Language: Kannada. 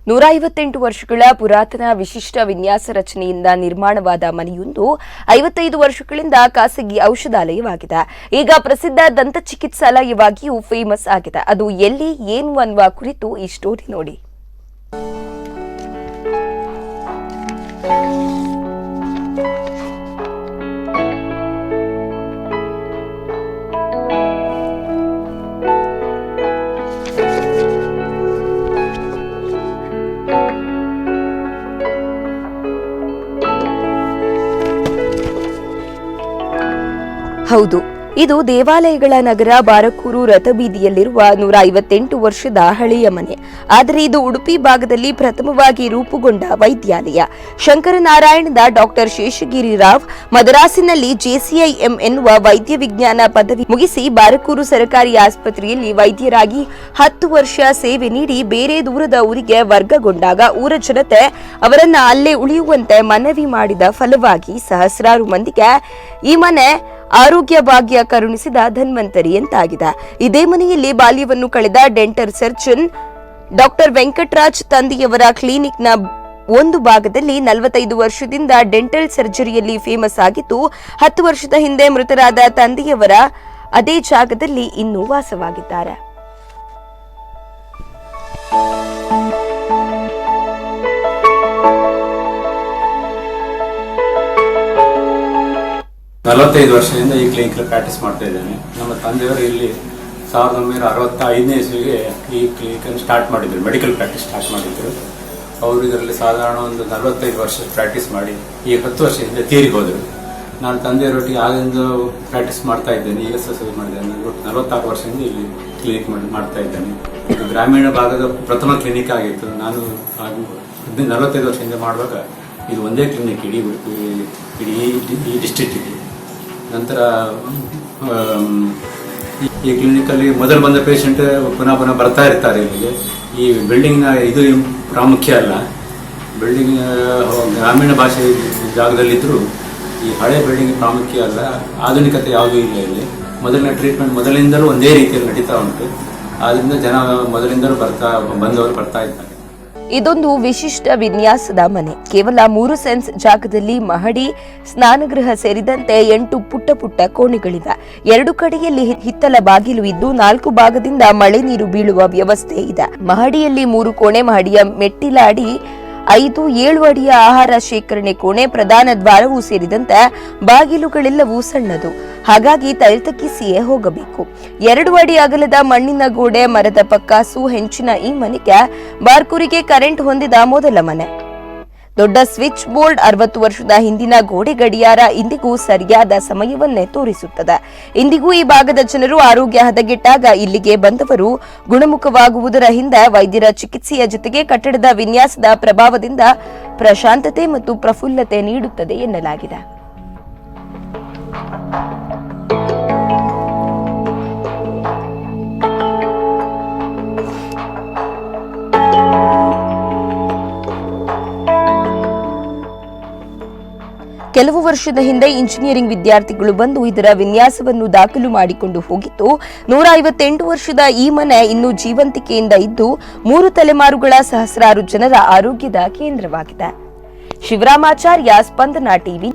158 ವರ್ಷಗಳ ಪುರಾತನ ವಿಶಿಷ್ಟ ವಿನ್ಯಾಸ ರಚನೆಯಿಂದ ನಿರ್ಮಾಣವಾದ ಮನೆಯೊಂದು 55 ವರ್ಷಗಳಿಂದ ಖಾಸಗಿ ಔಷಧಾಲಯವಾಗಿದೆ. ಈಗ ಪ್ರಸಿದ್ಧ ದಂತ ಚಿಕಿತ್ಸಾಲಯವಾಗಿಯೂ ಫೇಮಸ್ ಆಗಿದೆ. ಅದು ಎಲ್ಲಿ ಏನು ಅನ್ನುವ ಕುರಿತು ಈ ಸ್ಟೋರಿ ನೋಡಿ. ಹೌದು, ಇದು ದೇವಾಲಯಗಳ ನಗರ ಬಾರಕೂರು ರಥಬೀದಿಯಲ್ಲಿರುವ 158 ವರ್ಷದ ಹಳೆಯ ಮನೆ. ಆದರೆ ಇದು ಉಡುಪಿ ಭಾಗದಲ್ಲಿ ಪ್ರಥಮವಾಗಿ ರೂಪುಗೊಂಡ ವೈದ್ಯಾಲಯ. ಶಂಕರನಾರಾಯಣದ ಡಾಕ್ಟರ್ ಶೇಷಗಿರಿ ರಾವ್ ಮದರಾಸಿನಲ್ಲಿ JCIM ಎನ್ನುವ ವೈದ್ಯ ವಿಜ್ಞಾನ ಪದವಿ ಮುಗಿಸಿ ಬಾರಕೂರು ಸರ್ಕಾರಿ ಆಸ್ಪತ್ರೆಯಲ್ಲಿ ವೈದ್ಯರಾಗಿ 10 ವರ್ಷ ಸೇವೆ ನೀಡಿ ಬೇರೆ ದೂರದ ಊರಿಗೆ ವರ್ಗಗೊಂಡಾಗ ಊರ ಜನತೆ ಅವರನ್ನ ಅಲ್ಲೇ ಉಳಿಯುವಂತೆ ಮನವಿ ಮಾಡಿದ ಫಲವಾಗಿ ಸಹಸ್ರಾರು ಮಂದಿಗೆ ಈ ಮನೆ ಆರೋಗ್ಯ ಭಾಗ್ಯ ಕರುಣಿಸಿದ ಧನ್ವಂತರಿ ಎಂತಾಗಿದೆ. ಇದೇ ಮನೆಯಲ್ಲಿ ಬಾಲ್ಯವನ್ನು ಕಳೆದ ಡೆಂಟಲ್ ಸರ್ಜನ್ ಡಾಕ್ಟರ್ ವೆಂಕಟರಾಜ್ ತಂದೆಯವರ ಕ್ಲಿನಿಕ್ನ ಒಂದು ಭಾಗದಲ್ಲಿ 45 ವರ್ಷದಿಂದ ಡೆಂಟಲ್ ಸರ್ಜರಿಯಲ್ಲಿ ಫೇಮಸ್ ಆಗಿದ್ದು 10 ವರ್ಷದ ಹಿಂದೆ ಮೃತರಾದ ತಂದೆಯವರ ಅದೇ ಜಾಗದಲ್ಲಿ ಇನ್ನೂ ವಾಸವಾಗಿದ್ದಾರೆ. ನಲವತ್ತೈದು ವರ್ಷದಿಂದ ಈ ಕ್ಲಿನಿಕ್ ಪ್ರಾಕ್ಟೀಸ್ ಮಾಡ್ತಾ ಇದ್ದೇನೆ. ನಮ್ಮ ತಂದೆಯವರು ಇಲ್ಲಿ 1965ನೇ ಇಸ್ವಿಗೆ ಈ ಕ್ಲಿನಿಕ್ ಅನ್ನು ಸ್ಟಾರ್ಟ್ ಮಾಡಿದ್ರು, ಮೆಡಿಕಲ್ ಪ್ರಾಕ್ಟೀಸ್ ಸ್ಟಾರ್ಟ್ ಮಾಡಿದ್ರು. ಅವರು ಇದರಲ್ಲಿ ಸಾಧಾರಣ ಒಂದು 45 ವರ್ಷ ಪ್ರಾಕ್ಟೀಸ್ ಮಾಡಿ ಈಗ 10 ವರ್ಷದಿಂದ ತೀರಿ ಹೋದರು. ನಾನು ತಂದೆಯವರೊಟ್ಟಿಗೆ ಆಗಿಂದ ಪ್ರಾಕ್ಟೀಸ್ ಮಾಡ್ತಾ ಇದ್ದೇನೆ. ಈಗ ಸಹ ಮಾಡಿದ್ದೇನೆ. 46 ವರ್ಷದಿಂದ ಇಲ್ಲಿ ಕ್ಲಿನಿಕ್ ಮಾಡ್ತಾ ಇದ್ದೇನೆ. ಇದು ಗ್ರಾಮೀಣ ಭಾಗದ ಪ್ರಥಮ ಕ್ಲಿನಿಕ್ ಆಗಿತ್ತು. ನಾನು 45 ವರ್ಷದಿಂದ ಮಾಡುವಾಗ ಇದು ಒಂದೇ ಕ್ಲಿನಿಕ್ ಇಡೀ ಡಿಸ್ಟ್ರಿಕ್ಟಿಗೆ. ನಂತರ ಈ ಕ್ಲಿನಿಕಲ್ಲಿ ಮೊದಲು ಬಂದ ಪೇಷಂಟ್ ಪುನಃ ಬರ್ತಾ ಇರ್ತಾರೆ. ಇಲ್ಲಿಗೆ ಈ ಬಿಲ್ಡಿಂಗ್ನ ಇದು ಪ್ರಾಮುಖ್ಯ ಅಲ್ಲ. ಬಿಲ್ಡಿಂಗ್ ಗ್ರಾಮೀಣ ಭಾಷೆ ಜಾಗದಲ್ಲಿದ್ದರೂ ಈ ಹಳೆ ಬಿಲ್ಡಿಂಗ್ ಪ್ರಾಮುಖ್ಯ ಅಲ್ಲ. ಆಧುನಿಕತೆ ಯಾವುದೂ ಇಲ್ಲ ಇಲ್ಲಿ. ಮೊದಲಿನ ಟ್ರೀಟ್ಮೆಂಟ್ ಮೊದಲಿಂದಲೂ ಒಂದೇ ರೀತಿಯಲ್ಲಿ ನಡೀತಾ ಉಂಟು. ಆದ್ದರಿಂದ ಜನ ಮೊದಲಿಂದಲೂ ಬಂದವರು ಬರ್ತಾ ಇದ್ದಾರೆ. ಇದೊಂದು ವಿಶಿಷ್ಟ ವಿನ್ಯಾಸದ ಮನೆ. ಕೇವಲ 3 ಸೆನ್ಸ್ ಜಾಗದಲ್ಲಿ ಮಹಡಿ, ಸ್ನಾನಗೃಹ ಸೇರಿದಂತೆ 8 ಪುಟ್ಟ ಕೋಣೆಗಳಿವೆ. 2 ಕಡೆಯಲ್ಲಿ ಹಿತ್ತಲ ಬಾಗಿಲು ಇದ್ದು 4 ಭಾಗದಿಂದ ಮಳೆ ನೀರು ಬೀಳುವ ವ್ಯವಸ್ಥೆ ಇದೆ. ಮಹಡಿಯಲ್ಲಿ 3 ಕೋಣೆ, ಮಹಡಿಯ ಮೆಟ್ಟಿಲಾಡಿ 5-7 ಅಡಿಯ ಆಹಾರ ಶೇಖರಣೆ ಕೋಣೆ, ಪ್ರಧಾನ ದ್ವಾರವೂ ಸೇರಿದಂತೆ ಬಾಗಿಲುಗಳೆಲ್ಲವೂ ಸಣ್ಣದು. ಹಾಗಾಗಿ ತಲೆತಗ್ಗಿಸಿಯೇ ಹೋಗಬೇಕು. 2 ಅಡಿ ಅಗಲದ ಮಣ್ಣಿನ ಗೋಡೆ, ಮರದ ಪಕ್ಕಾಸು ಹೆಂಚಿನ ಈ ಮನೆಗೆ ಬಾರ್ಕೂರಿಗೆ ಕರೆಂಟ್ ಹೊಂದಿದ ಮೊದಲ ಮನೆ. ದೊಡ್ಡ ಸ್ವಿಚ್ ಬೋರ್ಡ್, 60 ವರ್ಷದ ಹಿಂದಿನ ಗೋಡೆ ಗಡಿಯಾರ ಇಂದಿಗೂ ಸರಿಯಾದ ಸಮಯವನ್ನೇ ತೋರಿಸುತ್ತದೆ. ಇಂದಿಗೂ ಈ ಭಾಗದ ಜನರು ಆರೋಗ್ಯ ಹದಗೆಟ್ಟಾಗ ಇಲ್ಲಿಗೆ ಬಂದವರು ಗುಣಮುಖವಾಗುವುದರ ಹಿಂದೆ ವೈದ್ಯರ ಚಿಕಿತ್ಸೆಯ ಜೊತೆಗೆ ಕಟ್ಟಡದ ವಿನ್ಯಾಸದ ಪ್ರಭಾವದಿಂದ ಪ್ರಶಾಂತತೆ ಮತ್ತು ಪ್ರಫುಲ್ಲತೆ ನೀಡುತ್ತದೆ ಎನ್ನಲಾಗಿದೆ. ಕೆಲವು ವರ್ಷದ ಹಿಂದೆ ಇಂಜಿನಿಯರಿಂಗ್ ವಿದ್ಯಾರ್ಥಿಗಳು ಬಂದು ಇದರ ವಿನ್ಯಾಸವನ್ನು ದಾಖಲು ಮಾಡಿಕೊಂಡು ಹೋಗಿದ್ದು 158 ವರ್ಷದ ಈ ಮನೆ ಇನ್ನೂ ಜೀವಂತಿಕೆಯಿಂದ ಇದ್ದು 3 ತಲೆಮಾರುಗಳ ಸಹಸ್ರಾರು ಜನರ ಆರೋಗ್ಯದ ಕೇಂದ್ರವಾಗಿದೆ. ಶಿವರಾಮಾಚಾರ್ಯ, ಸ್ಪಂದನ ಟಿವಿ.